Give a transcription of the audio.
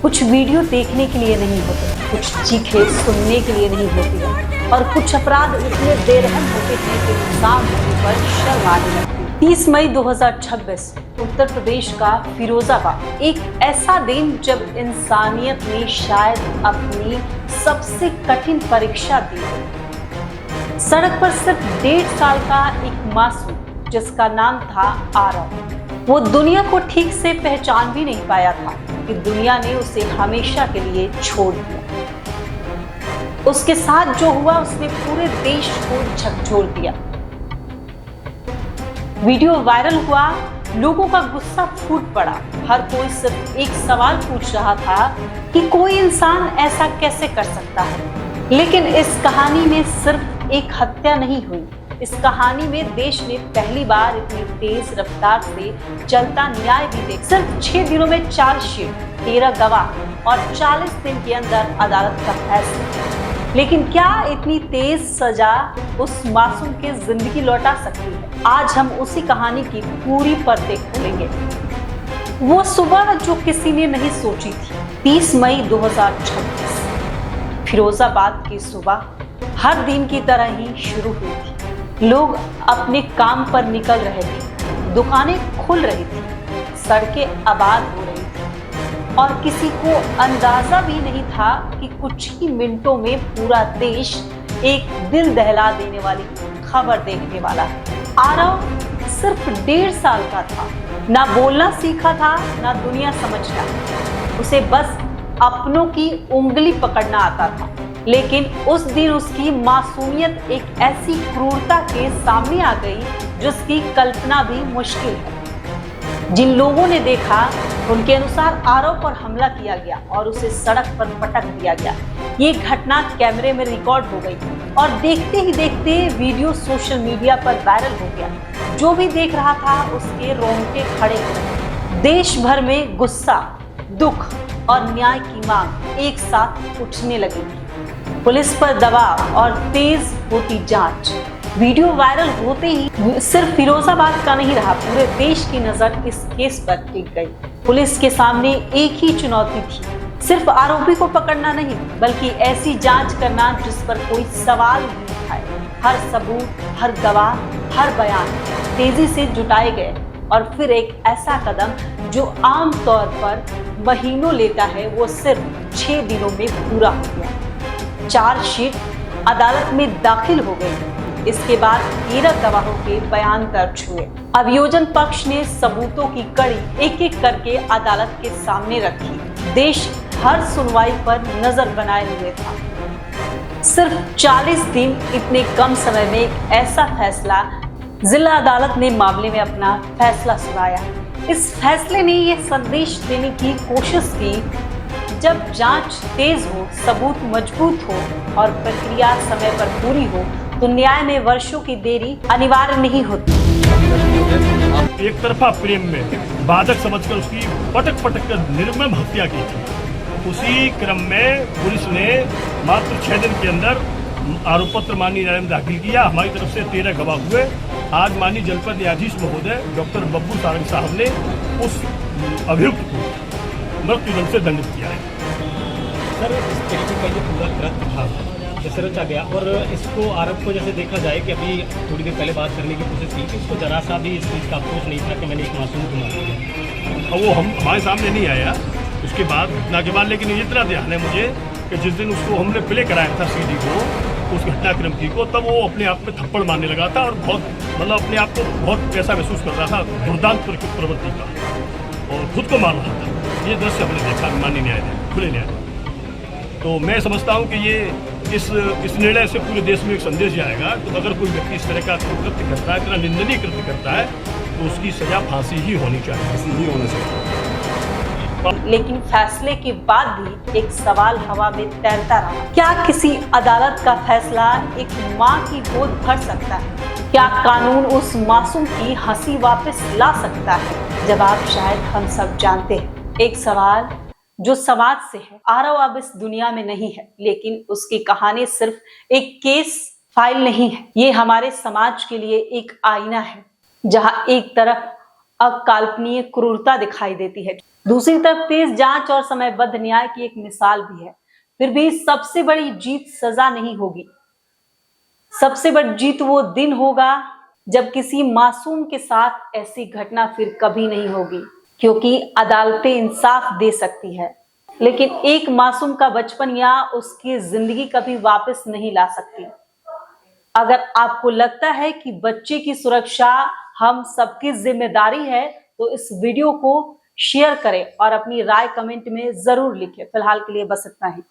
कुछ वीडियो देखने के लिए नहीं होते, कुछ चीखें सुनने के लिए नहीं होती है, और कुछ अपराध इतने बेरहम होते हैं कि इंसान होने पर शर्म आने लगती है। 30 मई 2026 उत्तर प्रदेश का फिरोजाबाद, एक ऐसा दिन जब इंसानियत ने शायद अपनी सबसे कठिन परीक्षा दी। सड़क पर सिर्फ 1.5 साल का एक मासूम जिसका नाम था आरव, वो दुनिया को ठीक से पहचान भी नहीं पाया था कि दुनिया ने उसे हमेशा के लिए छोड़ दिया। उसके साथ जो हुआ उसने पूरे देश को झकझोर दिया। वीडियो वायरल हुआ, लोगों का गुस्सा फूट पड़ा। हर कोई सिर्फ एक सवाल पूछ रहा था कि कोई इंसान ऐसा कैसे कर सकता है। लेकिन इस कहानी में सिर्फ एक हत्या नहीं हुई, इस कहानी में देश ने पहली बार इतनी तेज रफ्तार से चलता न्याय भी देखा। सिर्फ 6 दिनों में चार्जशीट, 13 गवाह और 40 दिन के अंदर अदालत का फैसला। लेकिन क्या इतनी तेज सजा उस मासूम की जिंदगी लौटा सकती है? आज हम उसी कहानी की पूरी परतें खोलेंगे। वो सुबह जो किसी ने नहीं सोची थी, 30 मई 2026 फिरोजाबाद की सुबह हर दिन की तरह ही शुरू हुई थी। लोग अपने काम पर निकल रहे थे, दुकानें खुल रही थी, सड़कें आबाद हो रही थी, और किसी को अंदाजा भी नहीं था कि कुछ ही मिनटों में पूरा देश एक दिल दहला देने वाली खबर देखने वाला है। आरव सिर्फ 1.5 साल का था, ना बोलना सीखा था, ना दुनिया समझना। उसे बस अपनों की उंगली पकड़ना आता था। लेकिन उस दिन उसकी मासूमियत एक ऐसी क्रूरता के सामने आ गई जिसकी कल्पना भी मुश्किल है। जिन लोगों ने देखा उनके अनुसार आरव पर हमला किया गया और उसे सड़क पर पटक दिया गया। ये घटना कैमरे में रिकॉर्ड हो गई और देखते ही देखते वीडियो सोशल मीडिया पर वायरल हो गया। जो भी देख रहा था उसके रोंगटे खड़े हो गए। देश भर में गुस्सा, दुख और न्याय की मांग एक साथ उठने लगी। पुलिस पर दबाव और तेज होती जांच। वीडियो वायरल होते ही सिर्फ फिरोजाबाद का नहीं रहा, पूरे देश की नजर इस केस पर टिक गई। पुलिस के सामने एक ही चुनौती थी, सिर्फ आरोपी को पकड़ना नहीं, बल्कि ऐसी जांच करना जिस पर कोई सवाल नहीं उठाए। हर सबूत, हर गवाह, हर बयान तेजी से जुटाए गए और फिर एक ऐसा कदम जो आम तौर पर महीनों लेता है, वो सिर्फ 6 दिनों में पूरा हो गया। चार्जशीट अदालत में दाखिल हो गई। इसके बाद 13 गवाहों के बयान दर्ज हुए। अभियोजन पक्ष ने सबूतों की कड़ी एक एक करके अदालत के सामने रखी। देश हर सुनवाई पर नजर बनाए हुए था। सिर्फ 40 दिन, इतने कम समय में एक ऐसा फैसला। जिला अदालत ने मामले में अपना फैसला सुनाया। इस फैसले ने यह संदेश देने की कोशिश की, जब जांच तेज हो, सबूत मजबूत हो और प्रक्रिया समय पर पूरी हो तो न्याय में वर्षों की देरी अनिवार्य नहीं होती। एक तरफा प्रेम में बाधक समझकर उसकी पटक पटक कर निर्मम हत्या की थी। उसी क्रम में पुलिस ने मात्र 6 दिन के अंदर आरोप पत्र माननीय न्यायालय में दाखिल किया। हमारी तरफ से 13 गवाह हुए। आज माननीय जनपद न्यायाधीश महोदय डॉक्टर बब्बू सारंग साहब ने उस अभियुक्त को मृत्युदंड से दंडित किया है। सर, इस तरीके का ये पूरा कृत्य था जैसे रचा गया, और इसको आरोप को जैसे देखा जाए कि अभी थोड़ी देर पहले बात करने की कोशिश की कि इसको जरा सा भी इस चीज़ का अफसोस नहीं था कि मैंने एक मासूम को मार दिया। और वो हमारे सामने नहीं आया उसके बाद घटना के बाद, लेकिन इतना ध्यान है मुझे कि जिस दिन उसको हमने प्ले कराया था सीडी को, उस घटनाक्रम की को, तब वो अपने आप में थप्पड़ मारने लगा था और बहुत मतलब अपने आप को बहुत ऐसा महसूस कर रहा था, दुर्दांत प्रवृत्ति का, और खुद को मार रहा था। ये दृश्य हमने देखा माननीय न्यायालय, खुले न्यायालय। तो मैं समझता हूँ कि ये इस निर्णय से पूरे देश में एक संदेश जाएगा। तो अगर कोई व्यक्ति इस तरह का कृत्य करता है, इतना निंदनीय कृत्य करता है, तो उसकी सजा फांसी ही होनी चाहिए, फांसी ही होना चाहिए। लेकिन फैसले के बाद भी एक सवाल हवा में तैरता रहा। क्या किसी अदालत का फैसला एक माँ की गोद भर सकता है? क्या कानून उस मासूम की हंसी वापस ला सकता है? जवाब शायद हम सब जानते हैं। एक सवाल जो समाज से है। आरव अब इस दुनिया में नहीं है, लेकिन उसकी कहानी सिर्फ एक केस फाइल नहीं है, ये हमारे समाज के लिए एक आईना है, जहां एक तरफ अकाल्पनीय क्रूरता दिखाई देती है, दूसरी तरफ तेज जांच और समयबद्ध न्याय की एक मिसाल भी है। फिर भी सबसे बड़ी जीत सजा नहीं होगी, सबसे बड़ी जीत वो दिन होगा जब किसी मासूम के साथ ऐसी घटना फिर कभी नहीं होगी, क्योंकि अदालतें इंसाफ दे सकती है, लेकिन एक मासूम का बचपन या उसकी जिंदगी कभी वापस नहीं ला सकती। अगर आपको लगता है कि बच्चे की सुरक्षा हम सबकी जिम्मेदारी है, तो इस वीडियो को शेयर करें और अपनी राय कमेंट में जरूर लिखें। फिलहाल के लिए बस इतना ही।